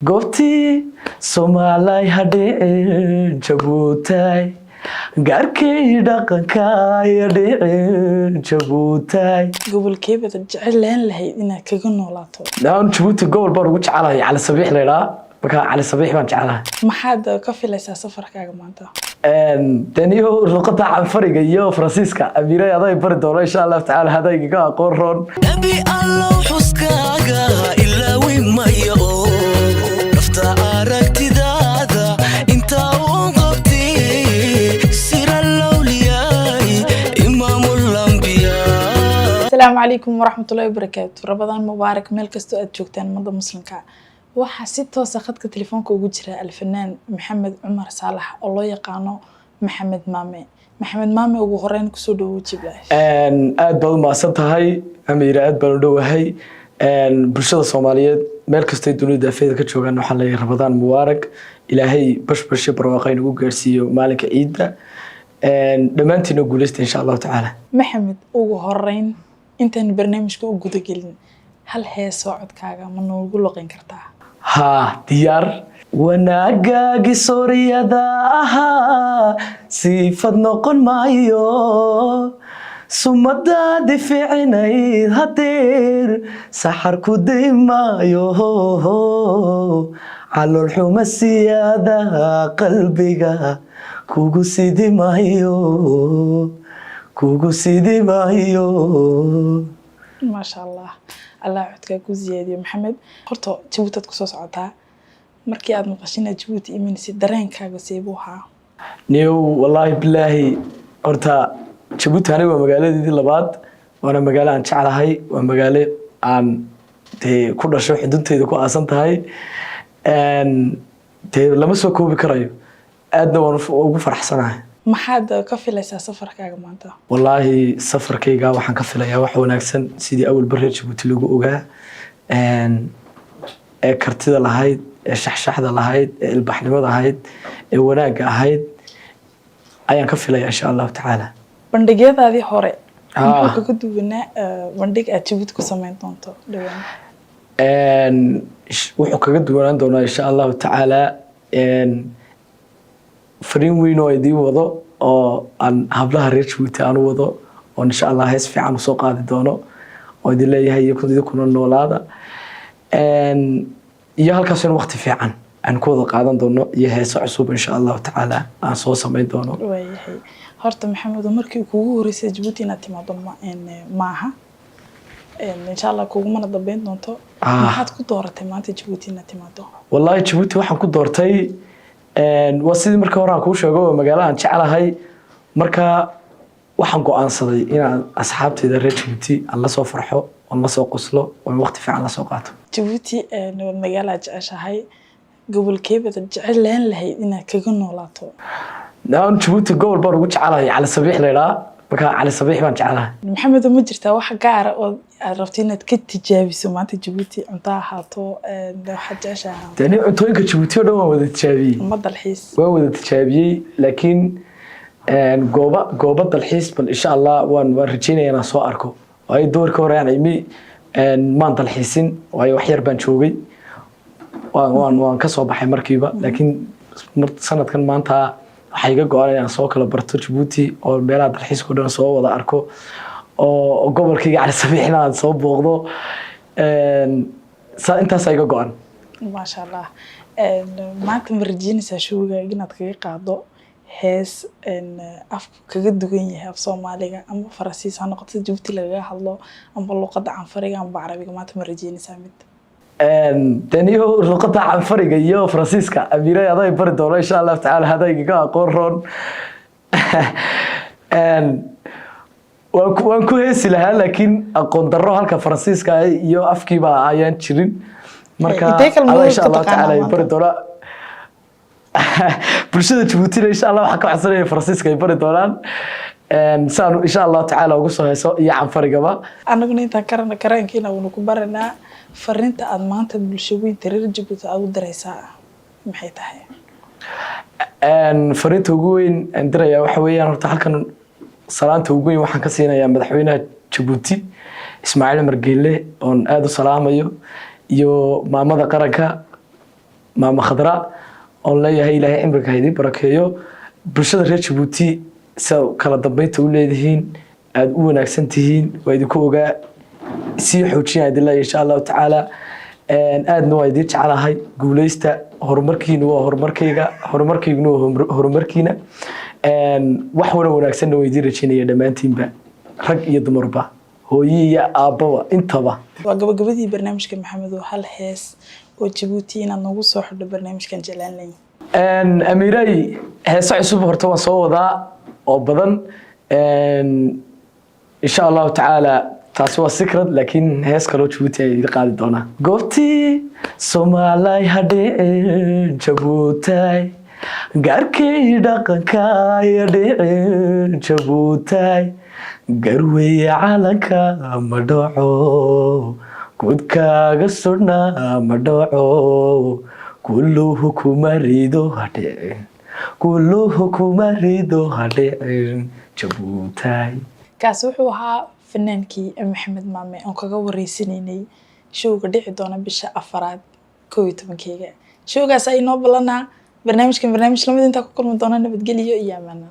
goobtii Soomaalay hadheen Jabuutay gaarkay dhaqankay hadheen Jabuutay gobolkeeda jecel leen lahayd inaad kaga noolaato daan Jabuuti gobol baan ugu jecelahay Cali Sabiix leeyahay marka Cali Sabiix baan jecelahay maxaad ka filaysaa safarkaaga maanta daniyo luqadda Canfariga iyo Faransiiska amiiray aday bari doono insha Allah taala hadayga aqoon roon nabi Allah xuskaaga ilaa wiin mayo nafta aragtidaada inta uu qabtay sira lawliyay imaamul anbiyaa. Assalaamu calaykum waraxmatullaahi wabarakaatuh. Ramadaan mubaarak meel kasta aad joogtaan umada muslimka waxaa si toos ah khadka telefoonka ugu jira alfanaan Maxamed Cumar Saalax oo loo yaqaano Maxamed Maame. Maxamed Maame ugu horeyn ku soo dhawow Jiblash. aad baad u maasan tahay amiir aad baan u dhawahay bulshada Soomaaliyeed meel kasta dunida afeeda ka joogan waxaan leeyahay Ramadaan mubaarak ilaahay bashbash barwaaqo inagu gaarsiiyo maalinka ciidda dhamaantiin guuleysteen insha Allah taala. Maxamed ugu horeyn intaan barnaamijka u guda gelin hal hees oo codkaaga ma noogu loqin kartaa? ها ديار وناقاقي سوريا داها سيفد نقن مايو سمدا دفعني هدير سحر كودي مايو على الحوم السيادة قلبيقا كوكو سيدي مايو كوكو سيدي مايو ما شاء الله الله عدك كوزيادي محمد horta Djibouti ku soo socotaa markii aad maqashina Djibouti iminsi dareenkaaga seebuha niyo wallahi billahi horta Djibouti aniga waa magaaladeedii labaad waana magaalo aan jecelahay waa magaalo aan ku dhasho xudunteeda ku aasan tahay lama soo koobi karayo aadna waan ugu faraxsanahay maxaad ka filaysaa safarkaaga maanta wallahi safarkayga waxaan ka filayaa wax wanaagsan sidii awal bareer Djibouti lagu ogaa ee kartida lahayd ee shaxshaxda lahayd ee ilbaxnimada lahayd ee wanaaga ahayd ayaan ka filayaa insha Allah taala bandhigyadaadii hore maxaa ka duwanaa bandhig aad Djibouti ku sameyn doonto dhawaan wuxuu kaga duwanaan doonaa insha Allah taala fariin weyn oo idin wado oo aan hablaha reer Djibouti aan wado oo insha Allah hees fiican u soo qaadi doono oo idin leeyahay kuna noolaada iyo halkaas in waqti fiican aan ku wada qaadan doono iyo heeso cusub insha Allah taala aan soo sameyn doono waayahay horta Maxamed markii kuugu horeysay Djibouti inaad timaado maaha insha Allah kuugu mana dambeyn doonto maxaad ku dooratay maanta Djibouti inaad timaado wallahi Djibouti waxaan ku doortay waa sidii marka hore aan ku sheego magaalo aan jecelahay marka waxaan go'aansaday inaan asxaabteyda reer Djibouti aan la soo farxo oo la soo qoslo oo waqti fiican la soo qaato Djibouti magaalo jeceshahay gobolkeeda jecel leen lahayd inaad kaga noolaato daan Djibouti gobol baan ugu jecelahay Cali Sabiix leeyahay marka Cali Sabiix baan jecelahay Maxamed ma jirtaa wax gaar ah oo aad rabtay inaad ka tijaabiso maanta Djibouti cunto ahaato waxa jeceshahay tani cuntooyinka Djibouti oo dhan waan wada tijaabiyay ma dalxiis waan wada tijaabiyay laakiin gooba dalxiis bal insha Allah waan rajaynayaa inaan soo arko ay doorka hore aan imi maan dalxiisin way wax yar baan joogay waan ka soo baxay markiiba laakiin sanadkan maanta waxay iga go'an inaan soo kala barto Djibouti oo meelaha dalxiiska dhan soo wada arko oo gobolkayga Cali Sabiixna aan soo booqdo intaas iga go'an ma sha Allah maanta marjiinaysa showga inaad kaga qaado hees af kaga duwan yahay af Soomaaliga ama Faransiis ha noqoto Djibouti laga hadlo ama luqadda Canfariga ama Carabiga maanta marjiinaysa mid daniyo luqadda Canfariga iyo Faransiiska amiiray aday bari doono insha Allah taala hadayga aqoon roon waan ku heesi lahaa laakiin aqoon darro halka Faransiiska iyo afkiiba ayaan jirin marka insha Allah taala bari doono bulshada Djibouti insha Allah waxa ka codsanaya Faransiiska ay bari doonaan saanu insha Allah taala ugu soo heeso iyo Canfarigaba anaguna inta karankiina uu ku baranaa fariinta aad maanta bulshooyinka reer Djibouti aad u diraysaa maxay tahay fariinta ugu weyn aan diraya waxa weeyaan horta halkan salaanta ugu weyn waxaan ka siinayaa madaxweynaha Djibouti Ismaaciil Margeele oo aad u salaamayo iyo maamada qaranka maama khadra oon leeyahay ilaahay cimriga ha idin barakeeyo bulshada reer Jabuuti soo kala dambeynta u leedihiin aad u wanaagsan tihiin waa idinku ogaa si xoojinaya dilaa insha Allah taala aadna waa idin jecelahay guuleysta horumarkiina waa horumarkayga waa horumarkiina wax wanaagsan oo idin rajaynaya dhamaantiinba rag iyo dumarba hooyo iyo aababa intaba waa gabagabadii barnaamijka Maxamed oo hal hees oo Jabuuti inaad nagu soo xidho barnaamijkan jeclaan Amiray heesa cusub horta waan soo wadaa oo badan insha Allah taala taasi waa secret laakiin hees kale oo Jabuuti ay qaadi doona goobti Soomaaliya hadheen Jabuuti gaarkay dhaqanka hadheen Jabuuti garway calanka madhaco kudkaaga sudna madhaco kulluhu kumarido hadheen Jabuuti kaas wuxuu ahaa fanaankii Maxamed Maame oo kaga wareysanaynay showga dhici doona bisha 4 11 showgaas ay noo balanaa barnaamijkan barnaamij lamid inta ku kulmi doona nabadgeliyo iyo amaano